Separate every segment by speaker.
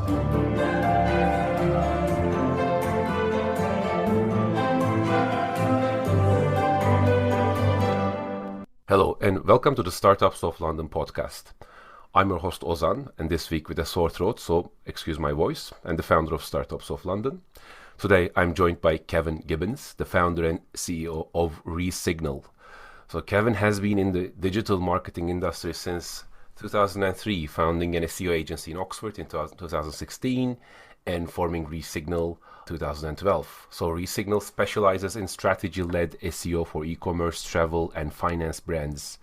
Speaker 1: Hello, and welcome to the Startups of London podcast. I'm your host Ozan, and this week with a sore throat, so excuse my voice, and the founder of Startups of London. Today, I'm joined by Kevin Gibbons, the founder and CEO of ReSignal. So Kevin has been in the digital marketing industry since 2003, founding an SEO agency in Oxford in 2016 and forming ReSignal 2012. So ReSignal specializes in strategy-led SEO for e-commerce, travel, and finance brands.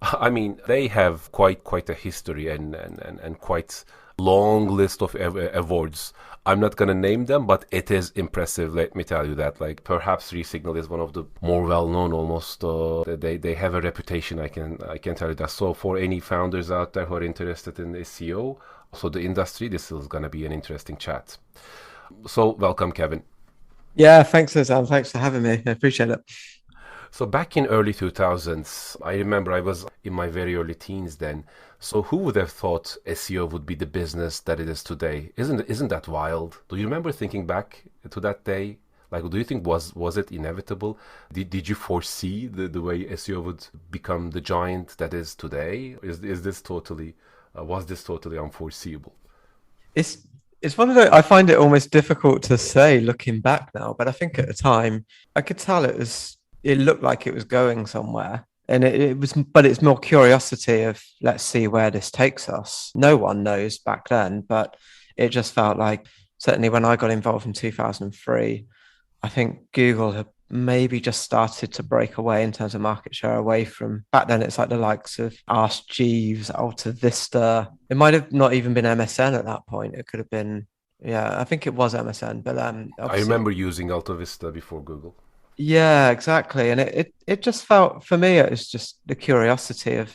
Speaker 1: I mean, they have quite a history and quite long list of awards. I'm not going to name them, but it is impressive, let me tell you that. Like, perhaps ReSignal is one of the more well-known almost. They have a reputation, I can tell you that. So for any founders out there who are interested in SEO, so the industry, this is going to be an interesting chat. So welcome, Kevin.
Speaker 2: Yeah, thanks, Ozan. Thanks for having me. I appreciate it.
Speaker 1: So back in early 2000s, I remember I was in my very early teens then. So who would have thought SEO would be the business that it is today? Isn't that wild? Do you remember thinking back to that day? Like, do you think was it inevitable? Did you foresee the way SEO would become the giant that is today? Is this totally was this totally unforeseeable?
Speaker 2: It's one of the, I find it almost difficult to say looking back now, but I think at the time I could tell it looked like it was going somewhere. And it was, but it's more curiosity of let's see where this takes us. No one knows back then, but it just felt like certainly when I got involved in 2003, I think Google had maybe just started to break away in terms of market share away from back then. It's like the likes of Ask Jeeves, Alta Vista. It might have not even been MSN at that point. It could have been, yeah, I think it was MSN. But
Speaker 1: I remember using Alta Vista before Google.
Speaker 2: Yeah, exactly. And it just felt, for me, it was just the curiosity of,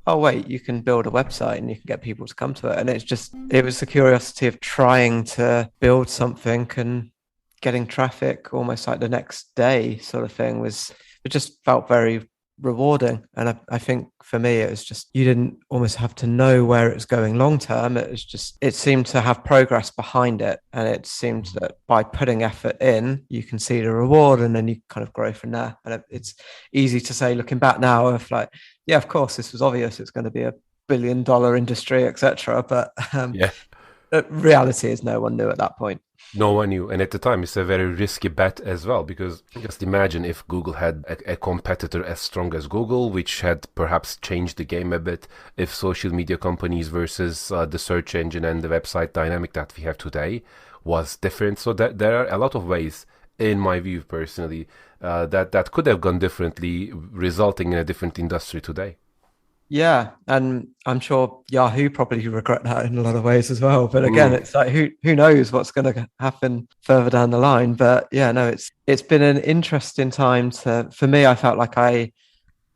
Speaker 2: oh, wait, you can build a website and you can get people to come to it. And it was the curiosity of trying to build something and getting traffic almost like the next day sort of thing it just felt very rewarding. And I think for me, it was just, you didn't almost have to know where it was going long term. It was just, it seemed to have progress behind it. And it seemed that by putting effort in, you can see the reward and then you kind of grow from there. And it's easy to say looking back now of like, yeah, of course, this was obvious. It's going to be a billion-dollar industry, etc. But
Speaker 1: Yeah.
Speaker 2: the reality is no one knew at that point.
Speaker 1: No one knew. And at the time, it's a very risky bet as well, because just imagine if Google had a competitor as strong as Google, which had perhaps changed the game a bit, if social media companies versus the search engine and the website dynamic that we have today was different. So that there are a lot of ways, in my view personally, that could have gone differently, resulting in a different industry today.
Speaker 2: Yeah, and I'm sure Yahoo probably regret that in a lot of ways as well. But again, it's like who knows what's going to happen further down the line. But yeah, no, it's been an interesting time for me. I felt like I,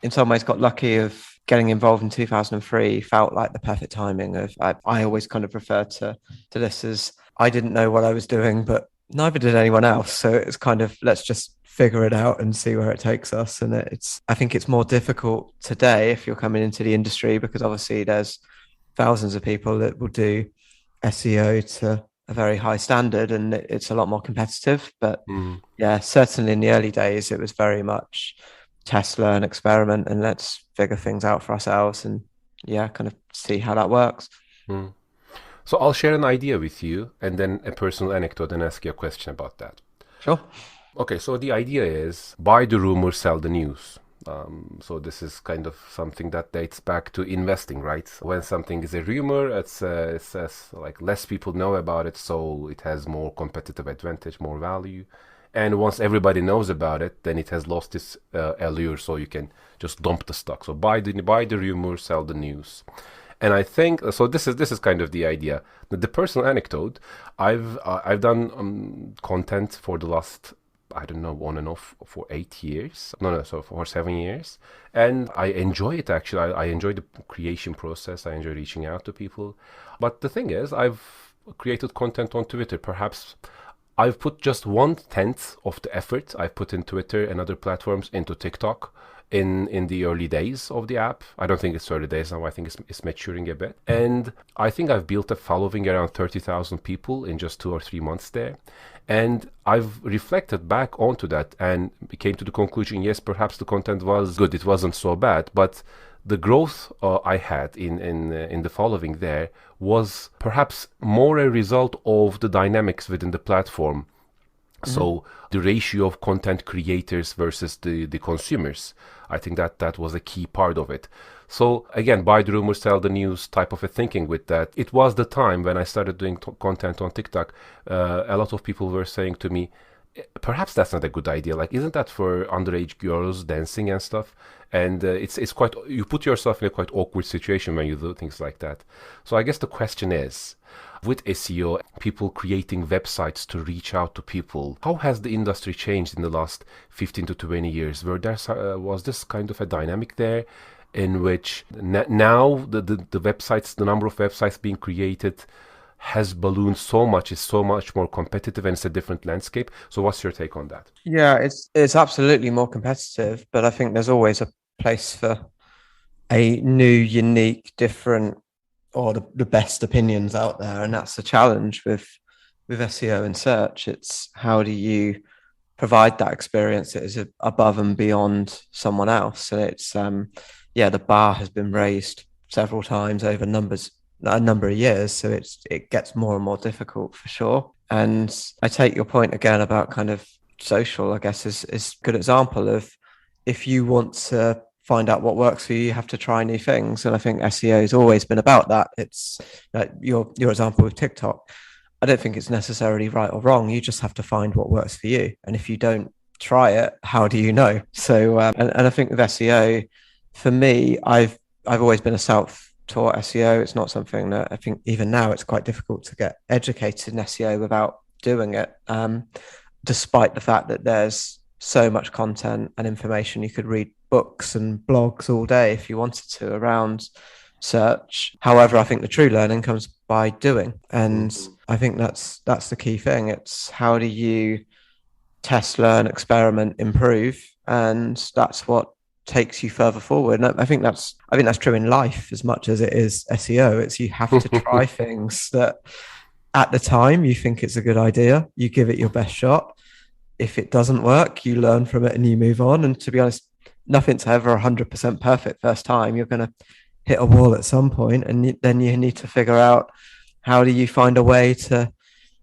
Speaker 2: in some ways, got lucky of getting involved in 2003. Felt like the perfect timing of. I always kind of refer to this as I didn't know what I was doing, but neither did anyone else. So it's kind of let's just figure it out and see where it takes us. And I think it's more difficult today if you're coming into the industry because obviously there's thousands of people that will do SEO to a very high standard and it's a lot more competitive. But yeah, certainly in the early days, it was very much test, learn, experiment, and let's figure things out for ourselves and yeah, kind of see how that works.
Speaker 1: So I'll share an idea with you and then a personal anecdote and ask you a question about that.
Speaker 2: Sure.
Speaker 1: Okay, so the idea is buy the rumor, sell the news. So this is kind of something that dates back to investing, right? When something is a rumor, it says like less people know about it, so it has more competitive advantage, more value. And once everybody knows about it, then it has lost its allure, so you can just dump the stock. So buy the rumor, sell the news. And I think so. This is kind of the idea. The personal anecdote. I've done content for the last, I don't know, on and off for 8 years. So for 7 years. And I enjoy it actually. I enjoy the creation process. I enjoy reaching out to people. But the thing is, I've created content on Twitter. Perhaps I've put just 1/10 of the effort I've put in Twitter and other platforms into TikTok. in the early days of the app. I don't think it's early days now. I think it's maturing a bit. And I think I've built a following around 30,000 people in just 2 or 3 months there. And I've reflected back onto that and came to the conclusion, yes, perhaps the content was good. It wasn't so bad. But the growth I had in the following there was perhaps more a result of the dynamics within the platform. So the ratio of content creators versus the consumers, I think that was a key part of it. So again, buy the rumor, sell the news type of a thinking with that. It was the time when I started doing content on TikTok. A lot of people were saying to me, perhaps that's not a good idea. Like, isn't that for underage girls dancing and stuff? And it's quite, you put yourself in a quite awkward situation when you do things like that. So I guess the question is, with SEO, people creating websites to reach out to people, how has the industry changed in the last 15 to 20 years? Was this kind of a dynamic there in which now the websites, the number of websites being created has ballooned so much, is so much more competitive, and it's a different landscape. So what's your take on that?
Speaker 2: Yeah, it's absolutely more competitive, but I think there's always a place for a new, unique, different, or the best opinions out there. And that's the challenge with SEO and search. It's how do you provide that experience that is above and beyond someone else? And it's the bar has been raised several times over a number of years, so it gets more and more difficult for sure. And I take your point again about kind of social, I guess, is a good example of, if you want to find out what works for you, you have to try new things. And I think SEO has always been about that. It's like your example with TikTok. I don't think it's necessarily right or wrong. You just have to find what works for you. And if you don't try it, how do you know? So, and I think with SEO, for me, I've always been a self-taught SEO. It's not something that I think even now it's quite difficult to get educated in SEO without doing it. Despite the fact that there's so much content and information, you could read books and blogs all day if you wanted to around search. However, I think the true learning comes by doing, and I think that's the key thing. It's how do you test, learn, experiment, improve, and that's what takes you further forward. And I think that's true in life as much as it is SEO. It's you have to try things that at the time you think it's a good idea, you give it your best shot. If it doesn't work, you learn from it and you move on. And to be honest, nothing's ever 100% perfect first time. You're going to hit a wall at some point, and then you need to figure out how do you find a way to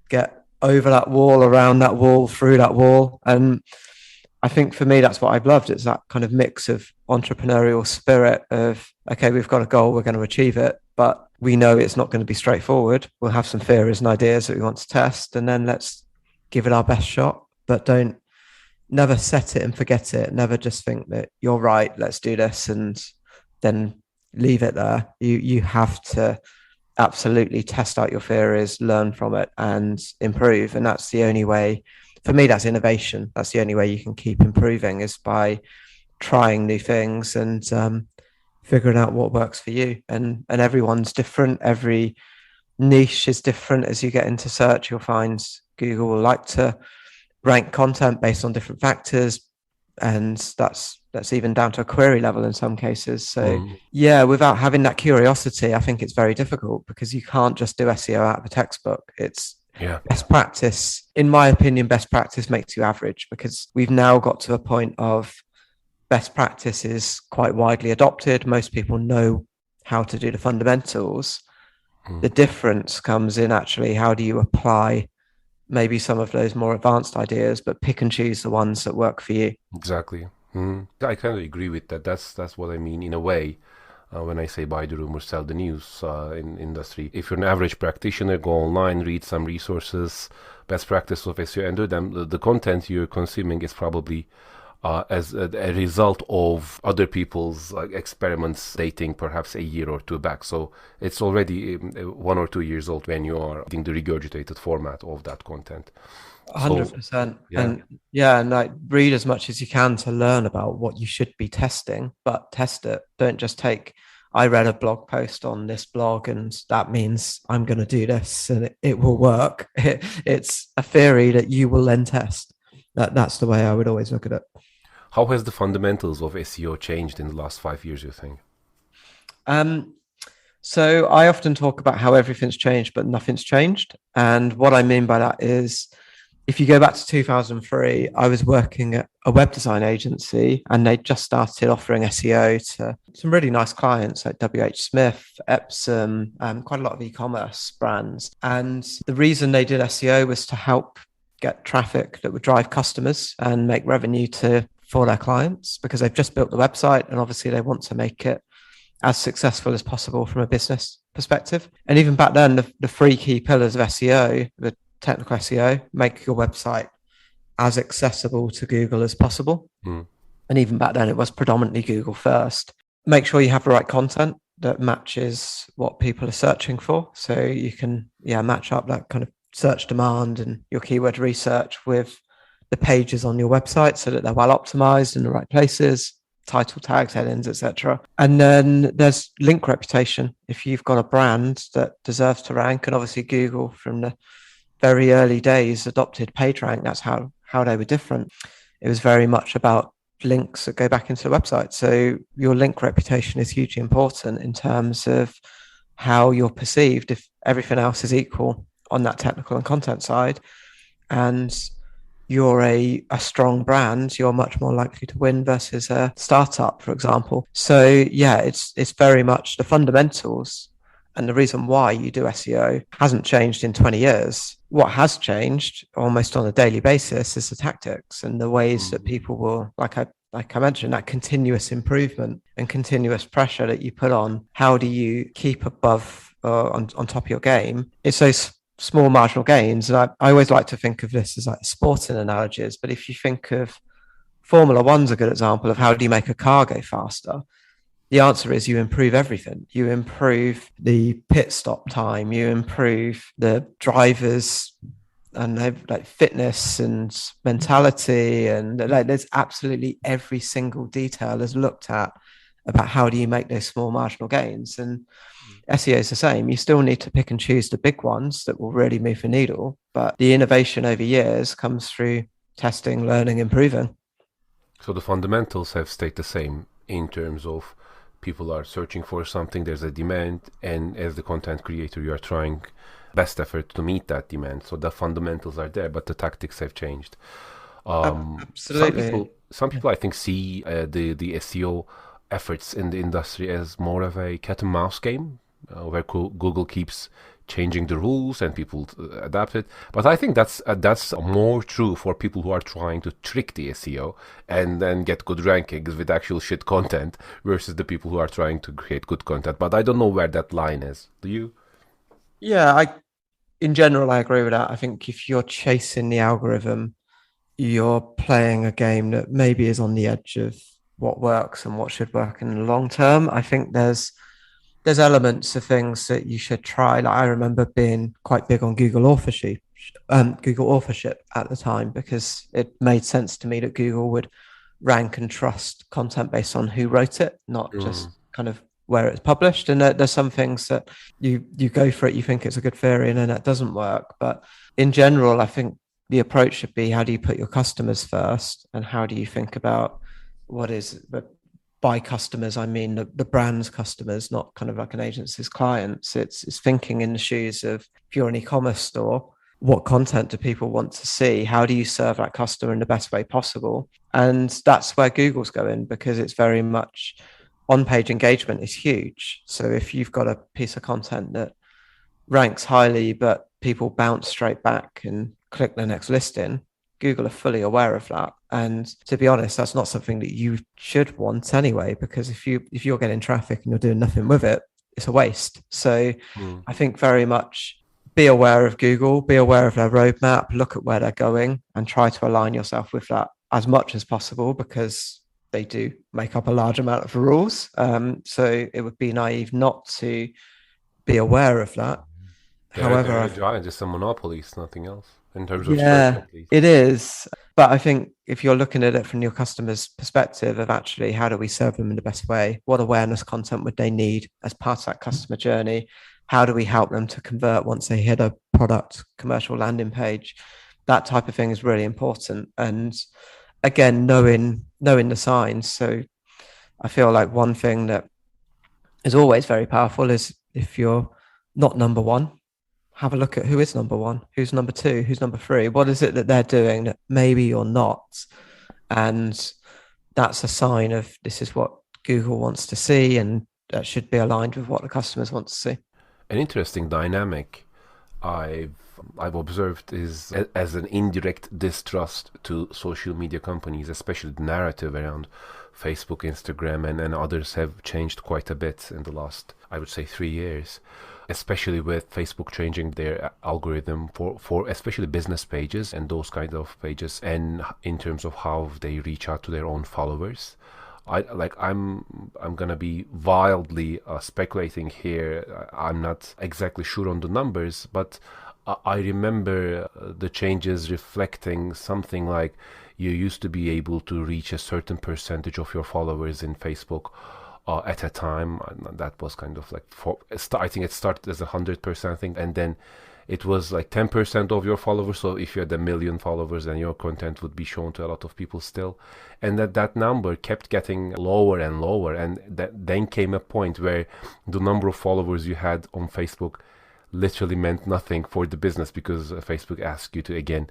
Speaker 2: get over that wall, around that wall, through that wall. And I think for me, that's what I've loved. It's that kind of mix of entrepreneurial spirit of, okay, we've got a goal, we're going to achieve it, but we know it's not going to be straightforward. We'll have some theories and ideas that we want to test, and then let's give it our best shot. But never set it and forget it. Never just think that you're right, let's do this, and then leave it there. You have to absolutely test out your theories, learn from it, and improve. And that's the only way, for me, that's innovation. That's the only way you can keep improving, is by trying new things and figuring out what works for you. And everyone's different. Every niche is different. As you get into search, you'll find Google will like to rank content based on different factors, and that's even down to a query level in some cases. So without having that curiosity, I think it's very difficult, because you can't just do SEO out of a textbook. It's best practice. In my opinion, best practice makes you average, because we've now got to a point of best practice is quite widely adopted. Most people know how to do the fundamentals. The difference comes in actually how do you apply maybe some of those more advanced ideas, but pick and choose the ones that work for you.
Speaker 1: Exactly. I kind of agree with that. That's what I mean in a way when I say buy the rumor, sell the news in industry. If you're an average practitioner, go online, read some resources, best practice of SEO, and do them. The content you're consuming is probably as a result of other people's experiments dating perhaps a year or two back. So it's already 1 or 2 years old when you are reading the regurgitated format of that content.
Speaker 2: 100%. And like, read as much as you can to learn about what you should be testing, but test it. Don't just take, I read a blog post on this blog and that means I'm going to do this and it will work. It's a theory that you will then test. That's the way I would always look at it.
Speaker 1: How has the fundamentals of SEO changed in the last 5 years, you think?
Speaker 2: Um, so I often talk about how everything's changed, but nothing's changed. And what I mean by that is, if you go back to 2003, I was working at a web design agency and they just started offering SEO to some really nice clients like WH Smith, Epsom, quite a lot of e-commerce brands. And the reason they did SEO was to help get traffic that would drive customers and make revenue for their clients, because they've just built the website and obviously they want to make it as successful as possible from a business perspective. And even back then, the three key pillars of SEO, the technical SEO, make your website as accessible to Google as possible. And even back then, it was predominantly Google first. Make sure you have the right content that matches what people are searching for. So you can, match up that kind of search demand and your keyword research with the pages on your website so that they're well optimized in the right places, title tags, headings, etc. And then there's link reputation. If you've got a brand that deserves to rank, and obviously Google from the very early days adopted PageRank, that's how they were different. It was very much about links that go back into the website. So your link reputation is hugely important in terms of how you're perceived if everything else is equal on that technical and content side. And you're a strong brand, you're much more likely to win versus a startup, for example. So it's very much the fundamentals. And the reason why you do SEO hasn't changed in 20 years. What has changed almost on a daily basis is the tactics and the ways that people will, like I mentioned, that continuous improvement and continuous pressure that you put on. How do you keep above on top of your game? It's those small marginal gains. And I always like to think of this as like sporting analogies. But if you think of Formula One's a good example of how do you make a car go faster? The answer is you improve everything. You improve the pit stop time. You improve the drivers and like fitness and mentality. And like there's absolutely every single detail is looked at about how do you make those small marginal gains. And SEO is the same. You still need to pick and choose the big ones that will really move the needle. But the innovation over years comes through testing, learning, improving.
Speaker 1: So the fundamentals have stayed the same in terms of people are searching for something, there's a demand, and as the content creator, you are trying best effort to meet that demand. So the fundamentals are there, but the tactics have changed.
Speaker 2: Absolutely.
Speaker 1: Some people, I think, see the SEO efforts in the industry as more of a cat and mouse game, where Google keeps changing the rules and people adapt it. But I think that's more true for people who are trying to trick the SEO and then get good rankings with actual shit content versus the people who are trying to create good content. But I don't know where that line is. Do you?
Speaker 2: Yeah, in general, I agree with that. I think if you're chasing the algorithm, you're playing a game that maybe is on the edge of what works and what should work in the long term. I think there's elements of things that you should try. Like I remember being quite big on Google authorship at the time, because it made sense to me that Google would rank and trust content based on who wrote it, not just kind of where it's published. And there's some things that you go for it, you think it's a good theory, and then it doesn't work. But in general, I think the approach should be, how do you put your customers first, and how do you think about what is, but by customers, I mean the brand's customers, not kind of like an agency's clients. It's thinking in the shoes of, if you're an e-commerce store, what content do people want to see? How do you serve that customer in the best way possible? And that's where Google's going, because it's very much on-page engagement is huge. So if you've got a piece of content that ranks highly, but people bounce straight back and click the next listing, Google are fully aware of that. And to be honest, that's not something that you should want anyway, because if you're getting traffic and you're doing nothing with it, it's a waste. So I think very much be aware of Google, be aware of their roadmap, look at where they're going and try to align yourself with that as much as possible, because they do make up a large amount of the rules. So it would be naive not to be aware of that.
Speaker 1: They're a giant, just a monopoly, it's nothing else in terms of search,
Speaker 2: Yeah,
Speaker 1: at least.
Speaker 2: it is. But I think if you're looking at it from your customer's perspective of actually, how do we serve them in the best way? What awareness content would they need as part of that customer journey? How do we help them to convert once they hit a product commercial landing page? That type of thing is really important. And again, knowing the signs. So I feel like one thing that is always very powerful is if you're not number one, have a look at who is number one, who's number two, who's number three. What is it that they're doing that maybe you're not? And that's a sign of this is what Google wants to see, and that should be aligned with what the customers want to see.
Speaker 1: An interesting dynamic I've observed is as an indirect distrust to social media companies, especially the narrative around Facebook, Instagram, and others have changed quite a bit in the last, I would say, 3 years. Especially with Facebook changing their algorithm for especially business pages and those kind of pages, and in terms of how they reach out to their own followers. I'm gonna be wildly speculating here. I'm not exactly sure on the numbers, but I remember the changes reflecting something like you used to be able to reach a certain percentage of your followers in Facebook at a time. That was kind of like I think it started as 100% thing, and then it was like 10% of your followers. So if you had 1 million followers, then your content would be shown to a lot of people still, and that number kept getting lower and lower, and then came a point where the number of followers you had on Facebook literally meant nothing for the business, because Facebook asked you to again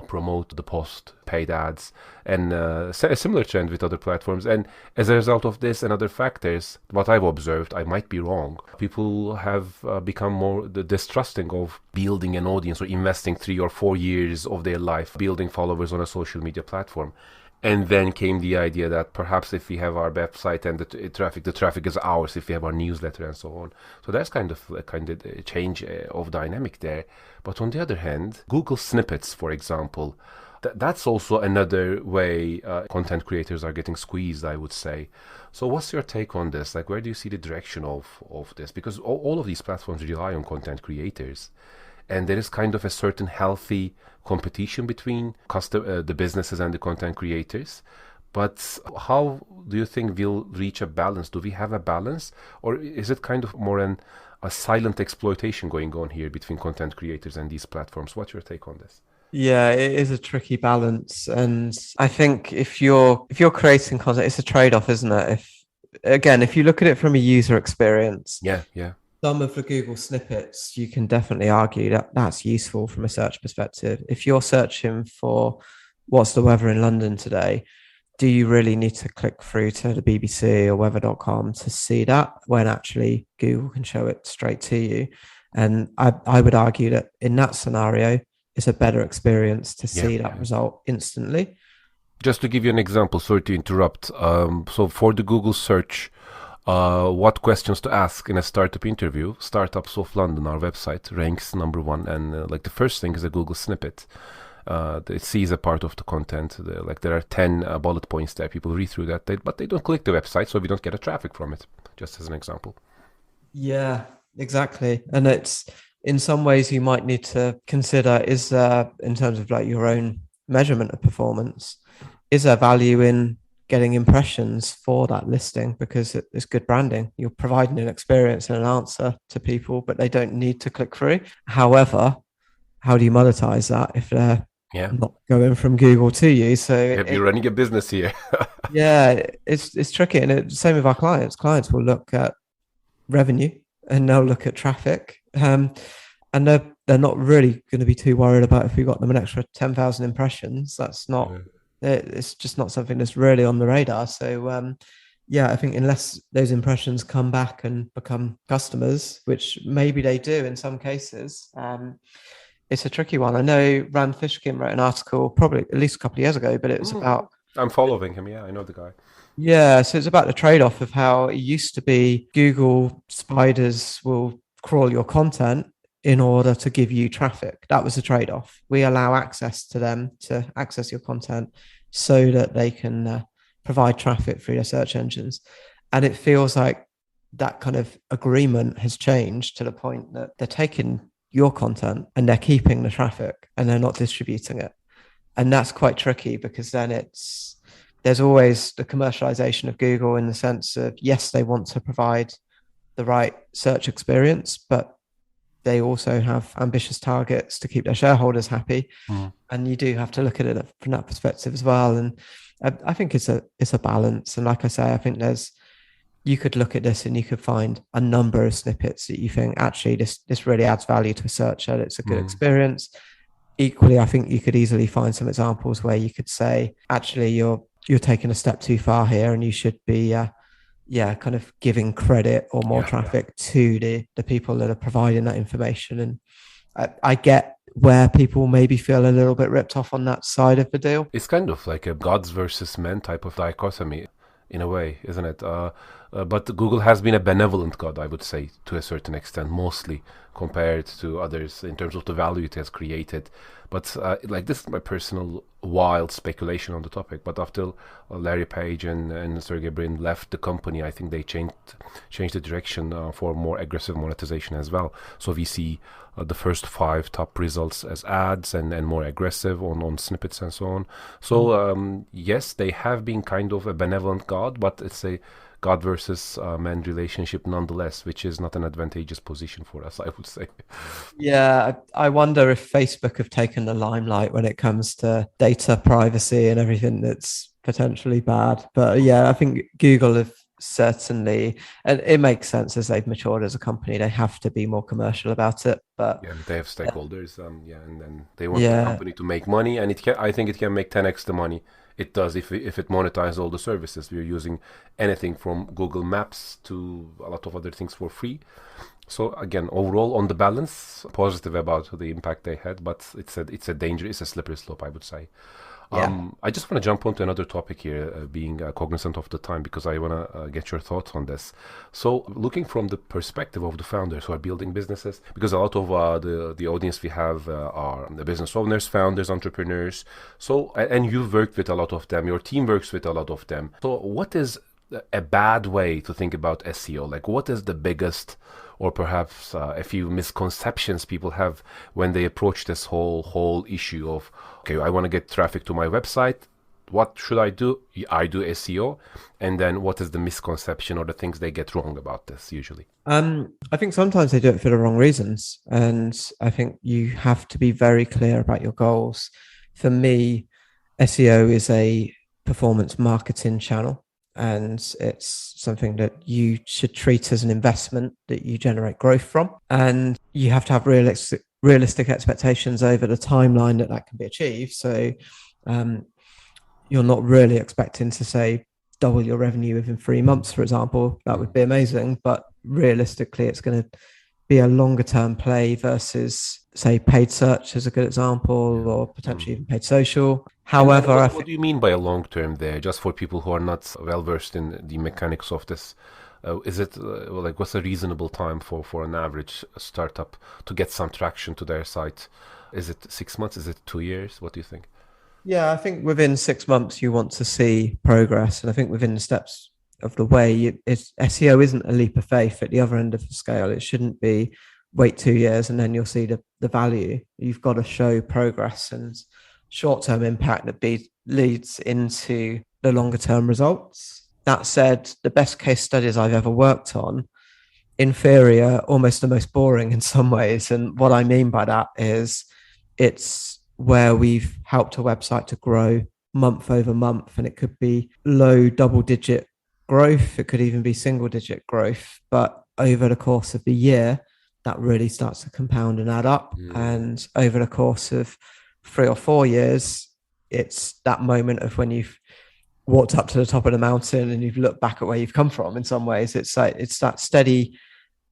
Speaker 1: promote the post, paid ads, and a similar trend with other platforms. And as a result of this and other factors, what I've observed, I might be wrong, people have become more distrusting of building an audience or investing 3 or 4 years of their life building followers on a social media platform. And then came the idea that perhaps if we have our website and the traffic is ours, if we have our newsletter and so on. So that's kind of a change of dynamic there. But on the other hand, Google snippets, for example, that's also another way content creators are getting squeezed, I would say. So what's your take on this? Like, where do you see the direction of this? Because all of these platforms rely on content creators. And there is kind of a certain healthy competition between the businesses and the content creators. But how do you think we'll reach a balance? Do we have a balance? Or is it kind of more a silent exploitation going on here between content creators and these platforms? What's your take on this?
Speaker 2: Yeah, it is a tricky balance. And I think if you're creating content, it's a trade-off, isn't it? If you look at it from a user experience,
Speaker 1: Yeah, yeah.
Speaker 2: some of the Google snippets, you can definitely argue that that's useful from a search perspective. If you're searching for what's the weather in London today, do you really need to click through to the BBC or weather.com to see that, when actually Google can show it straight to you? And I would argue that in that scenario, it's a better experience to see that result instantly.
Speaker 1: Just to give you an example, sorry to interrupt. So for the Google search, what questions to ask in a startup interview, Startups of London, our website, ranks number one. And like the first thing is a Google snippet. It sees a part of the content. There are 10 bullet points there. People read through that, but they don't click the website, so we don't get a traffic from it, just as an example.
Speaker 2: Yeah, exactly. And it's, in some ways you might need to consider, is there, in terms of like your own measurement of performance, is there value in getting impressions for that listing? Because it's good branding. You're providing an experience and an answer to people, but they don't need to click through. However, how do you monetize that if they're not going from Google to you? So
Speaker 1: you're running a business here.
Speaker 2: Yeah, it's tricky. And same with our clients. Clients will look at revenue and they'll look at traffic. And they're not really going to be too worried about if we got them an extra 10,000 impressions. That's not, it's just not something that's really on the radar. So I think unless those impressions come back and become customers, which maybe they do in some cases, it's a tricky one. I know Rand Fishkin wrote an article probably at least a couple of years ago, but it was about...
Speaker 1: I'm following him. Yeah, I know the guy.
Speaker 2: Yeah, so it's about the trade-off of how it used to be Google spiders will crawl your content in order to give you traffic. That was the trade-off. We allow access to them to access your content so that they can provide traffic through their search engines. And it feels like that kind of agreement has changed to the point that they're taking your content and they're keeping the traffic and they're not distributing it. And that's quite tricky, because then there's always the commercialization of Google in the sense of, yes, they want to provide the right search experience, but they also have ambitious targets to keep their shareholders happy. And you do have to look at it from that perspective as well. And I think it's a balance. And like I say, I think you could look at this and you could find a number of snippets that you think actually this really adds value to a searcher. It's a good experience. Equally, I think you could easily find some examples where you could say, actually, you're taking a step too far here, and you should be kind of giving credit or more traffic to the people that are providing that information. And I get where people maybe feel a little bit ripped off on that side of the deal.
Speaker 1: It's kind of like a gods versus men type of dichotomy in a way, isn't it? But Google has been a benevolent god, I would say, to a certain extent, mostly compared to others in terms of the value it has created. But like, this is my personal wild speculation on the topic. But after Larry Page and Sergey Brin left the company, I think they changed the direction for more aggressive monetization as well. So we see the first 5 top results as ads and more aggressive on snippets and so on. So yes, they have been kind of a benevolent god, but it's a God versus man relationship nonetheless, which is not an advantageous position for us, I would say.
Speaker 2: Yeah, I wonder if Facebook have taken the limelight when it comes to data privacy and everything that's potentially bad. But yeah, I think Google have certainly, and it makes sense as they've matured as a company, they have to be more commercial about it. But
Speaker 1: yeah, they have stakeholders, and then they want the company to make money, and I think it can make 10x the money it does if it monetizes all the services. We're using anything from Google Maps to a lot of other things for free. So again, overall, on the balance, positive about the impact they had, but it's a danger, it's a slippery slope, I would say. I just want to jump onto another topic here, being cognizant of the time, because I want to get your thoughts on this. So looking from the perspective of the founders who are building businesses, because a lot of the audience we have are the business owners, founders, entrepreneurs. So, and you've worked with a lot of them, your team works with a lot of them. So what is a bad way to think about SEO? Like, what is the biggest, or perhaps a few misconceptions people have when they approach this whole issue of, okay, I want to get traffic to my website. What should I do? I do SEO. And then what is the misconception or the things they get wrong about this usually?
Speaker 2: I think sometimes they do it for the wrong reasons. And I think you have to be very clear about your goals. For me, SEO is a performance marketing channel. And it's something that you should treat as an investment that you generate growth from. And you have to have realistic expectations over the timeline that can be achieved. So you're not really expecting to, say, double your revenue within 3 months, for example. That would be amazing. But realistically, it's going to be a longer term play versus, say, paid search is a good example, or potentially even paid social. However,
Speaker 1: what do you mean by a long term there? Just for people who are not well versed in the mechanics of this, is it like, what's a reasonable time for an average startup to get some traction to their site? Is it 6 months? Is it 2 years? What do you think?
Speaker 2: Yeah, I think within 6 months you want to see progress, and I think within the steps of the way, SEO isn't a leap of faith at the other end of the scale. It shouldn't be wait 2 years and then you'll see the value. You've got to show progress and short-term impact that leads into the longer-term results. That said, the best case studies I've ever worked on, in theory, are almost the most boring in some ways. And what I mean by that is it's where we've helped a website to grow month over month, and it could be low double-digit growth. It could even be single-digit growth. But over the course of the year, that really starts to compound and add up. And over the course of 3 or 4 years, it's that moment of when you've walked up to the top of the mountain and you've looked back at where you've come from. In some ways, it's that steady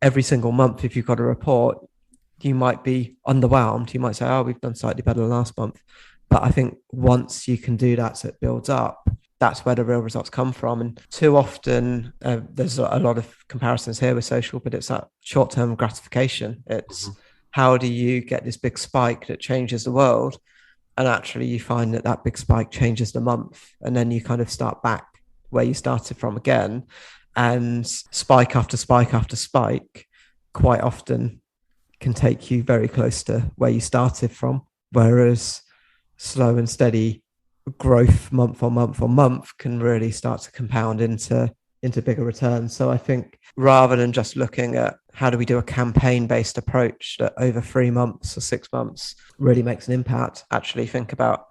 Speaker 2: every single month. If you've got a report, you might be underwhelmed. You might say, oh, we've done slightly better than last month. But I think once you can do that, so it builds up, that's where the real results come from. And too often, there's a lot of comparisons here with social, but it's that short-term gratification. It's how do you get this big spike that changes the world? And actually you find that big spike changes the month. And then you kind of start back where you started from again. And spike after spike after spike quite often can take you very close to where you started from. Whereas slow and steady growth month on month on month can really start to compound into bigger returns. So I think rather than just looking at how do we do a campaign-based approach that over 3 months or 6 months really makes an impact? Actually think about,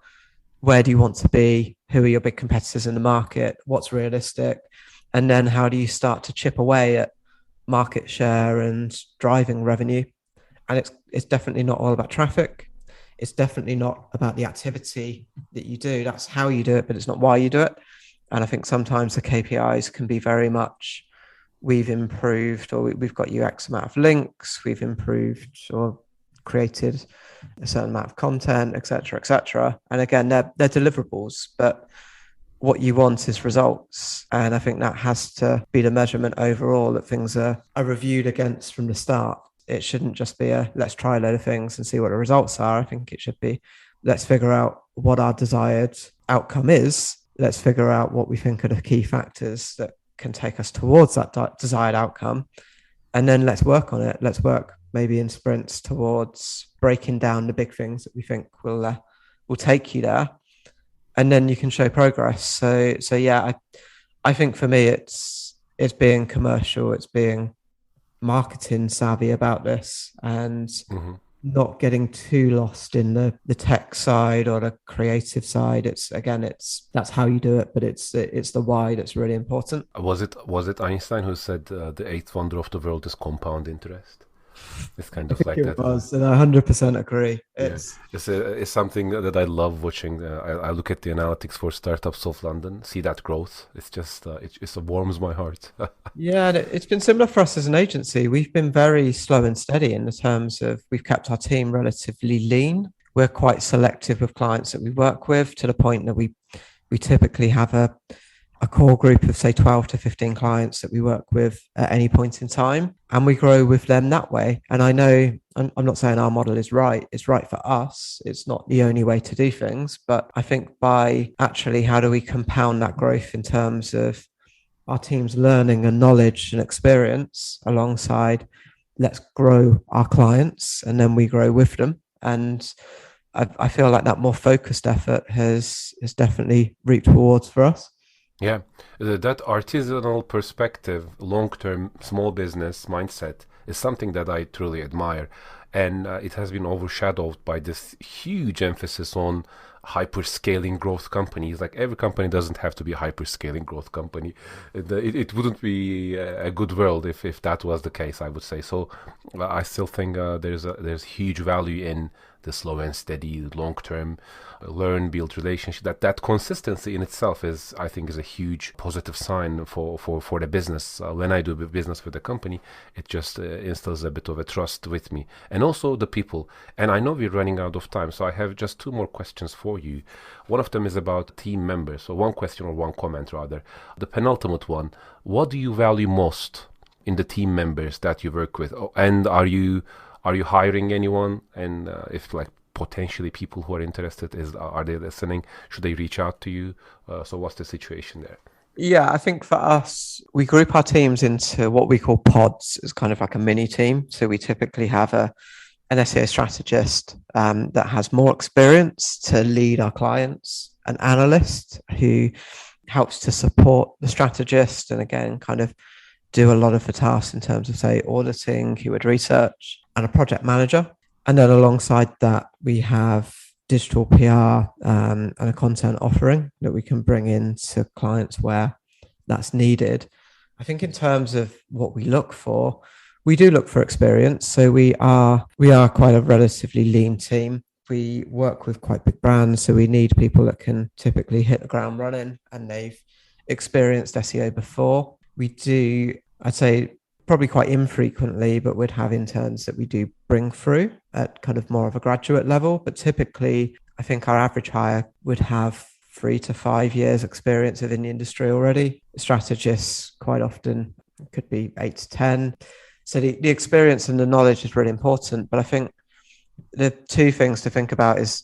Speaker 2: where do you want to be? Who are your big competitors in the market? What's realistic? And then how do you start to chip away at market share and driving revenue? And it's definitely not all about traffic. It's definitely not about the activity that you do. That's how you do it, but it's not why you do it. And I think sometimes the KPIs can be very much, we've improved, or we've got you X amount of links, we've improved or created a certain amount of content, etc., etc. And again, they're deliverables, but what you want is results. And I think that has to be the measurement overall, that things are reviewed against from the start. It shouldn't just be a let's try a load of things and see what the results are. I think it should be, let's figure out what our desired outcome is. Let's figure out what we think are the key factors that can take us towards that desired outcome. And then let's work on it. Let's work maybe in sprints towards breaking down the big things that we think will take you there. And then you can show progress. So yeah, I think for me, it's being commercial, it's being marketing savvy about this, and not getting too lost in the tech side or the creative side. That's how you do it, but it's the why that's really important.
Speaker 1: Was it Einstein who said the eighth wonder of the world is compound interest? It's kind of like that.
Speaker 2: It was, and I 100% agree. It's
Speaker 1: something that I love watching. I look at the analytics for Startups of London, see that growth. It's just, it warms my heart.
Speaker 2: Yeah, and it's been similar for us as an agency. We've been very slow and steady in the terms of, we've kept our team relatively lean. We're quite selective with clients that we work with, to the point that we typically have a core group of, say, 12 to 15 clients that we work with at any point in time, and we grow with them that way. And I know, I'm not saying our model is right. It's right for us. It's not the only way to do things, but I think by actually, how do we compound that growth in terms of our team's learning and knowledge and experience alongside, let's grow our clients, and then we grow with them. And I feel like that more focused effort has definitely reaped rewards for us.
Speaker 1: Yeah, that artisanal perspective, long-term small business mindset is something that I truly admire. And it has been overshadowed by this huge emphasis on hyper-scaling growth companies. Like, every company doesn't have to be a hyper-scaling growth company. It wouldn't be a good world if that was the case, I would say. So I still think there's huge value in the slow and steady, long-term, learn, build relationship. That consistency in itself is, I think, is a huge positive sign for the business. When I do business with a company, it just instills a bit of a trust with me, and also the people. And I know we're running out of time, so I have just 2 more questions for you. One of them is about team members. So one question, or one comment rather. The penultimate one: what do you value most in the team members that you work with? And are you hiring anyone? And if, like, potentially people who are interested, are they listening? Should they reach out to you? So what's the situation there?
Speaker 2: Yeah, I think for us, we group our teams into what we call pods. It's kind of like a mini team. So we typically have an SEO strategist that has more experience to lead our clients, an analyst who helps to support the strategist, and again, kind of do a lot of the tasks in terms of, say, auditing, keyword research, and a project manager. And then alongside that, we have digital PR and a content offering that we can bring into clients where that's needed. I think in terms of what we look for, we do look for experience. So we are quite a relatively lean team. We work with quite big brands, so we need people that can typically hit the ground running and they've experienced SEO before. We do, I'd say, probably quite infrequently, but we'd have interns that we do bring through at kind of more of a graduate level. But typically, I think our average hire would have 3 to 5 years experience within the industry already. Strategists quite often could be 8 to 10. So the experience and the knowledge is really important. But I think the 2 things to think about is,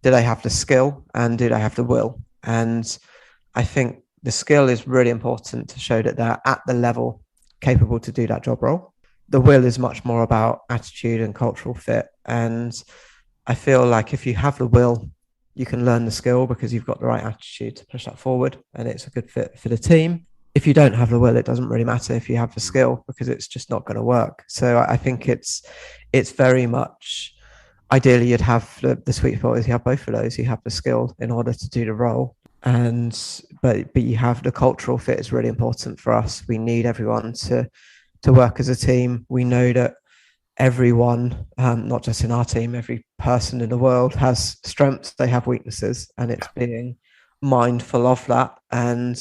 Speaker 2: do they have the skill and do they have the will? And I think the skill is really important to show that they're at the level capable to do that job role. The will is much more about attitude and cultural fit. And I feel like if you have the will, you can learn the skill because you've got the right attitude to push that forward, and it's a good fit for the team. if you don't have the will, it doesn't really matter if you have the skill, because it's just not going to work. So I think it's very much, ideally you'd have the sweet spot is you have both of those. You have the skill in order to do the role, and but you have the cultural fit is really important for us. We need everyone to work as a team. We know that everyone, not just in our team, every person in the world has strengths, they have weaknesses, and it's being mindful of that, and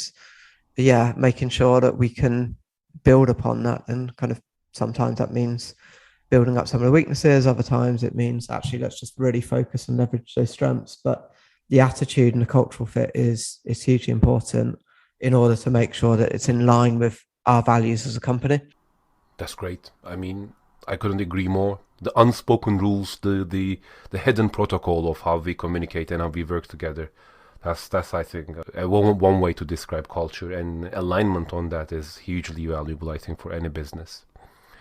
Speaker 2: making sure that we can build upon that. And kind of sometimes that means building up some of the weaknesses, other times it means actually let's just really focus and leverage those strengths. But the attitude and the cultural fit is hugely important in order to make sure that it's in line with our values as a company.
Speaker 1: That's great. I mean, I couldn't agree more. The unspoken rules, the hidden protocol of how we communicate and how we work together. That's I think one way to describe culture, and alignment on that is hugely valuable, I think, for any business.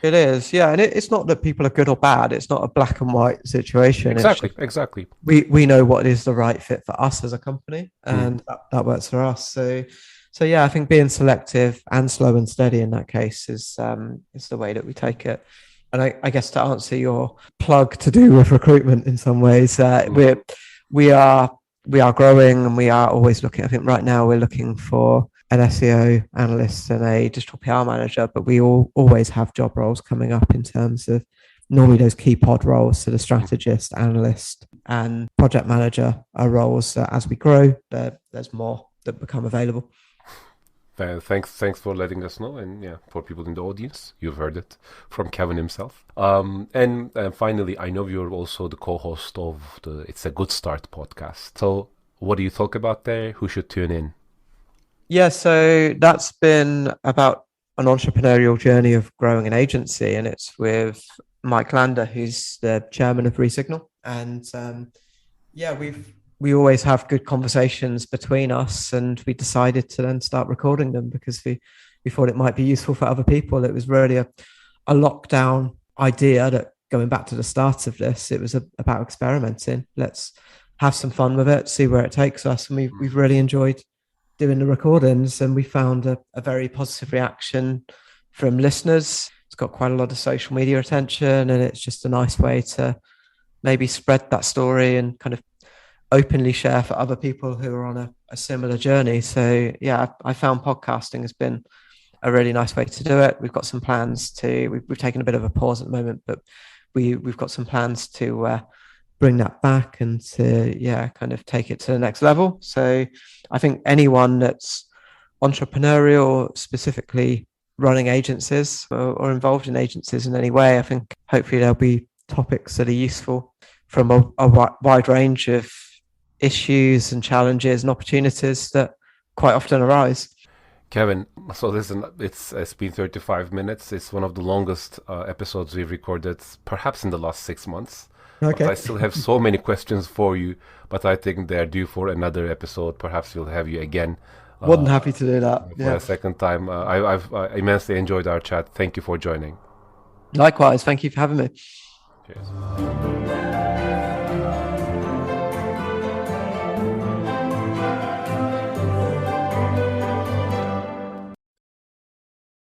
Speaker 2: It is, yeah, and it's not that people are good or bad. It's not a black and white situation.
Speaker 1: Exactly.
Speaker 2: We know what is the right fit for us as a company, and that works for us. So yeah, I think being selective and slow and steady in that case is the way that we take it. And I guess to answer your plug to do with recruitment in some ways, we are growing, and we are always looking. I think right now we're looking for an SEO analyst and a digital PR manager, but we always have job roles coming up in terms of normally those key pod roles. So the strategist, analyst, and project manager are roles that as we grow, there's more that become available.
Speaker 1: Thanks for letting us know, and for people in the audience, you've heard it from Kevin himself. And finally, I know you're also the co-host of the It's a Good Start podcast. So what do you talk about there? Who should tune in?
Speaker 2: Yeah, so that's been about an entrepreneurial journey of growing an agency, and it's with Mike Lander, who's the chairman of Resignal. And we always have good conversations between us, and we decided to then start recording them because we thought it might be useful for other people. It was really a lockdown idea that, going back to the start of this, it was about experimenting. Let's have some fun with it, see where it takes us. And we've really enjoyed doing the recordings, and we found a very positive reaction from listeners. It's got quite a lot of social media attention, and it's just a nice way to maybe spread that story and kind of openly share for other people who are on a similar journey. So yeah, I found podcasting has been a really nice way to do it. We've got some plans we've taken a bit of a pause at the moment, but we've got some plans to bring that back and to kind of take it to the next level. So I think anyone that's entrepreneurial, specifically running agencies or involved in agencies in any way, I think hopefully there'll be topics that are useful from a wide range of issues and challenges and opportunities that quite often arise.
Speaker 1: Kevin, so listen, it's been 35 minutes. It's one of the longest episodes we've recorded, perhaps in the last 6 months. Okay. But I still have so many questions for you, but I think they're due for another episode. Perhaps we'll have you again.
Speaker 2: More than happy to do that.
Speaker 1: For a second time. I've immensely enjoyed our chat. Thank you for joining.
Speaker 2: Likewise. Thank you for having me.
Speaker 1: Cheers.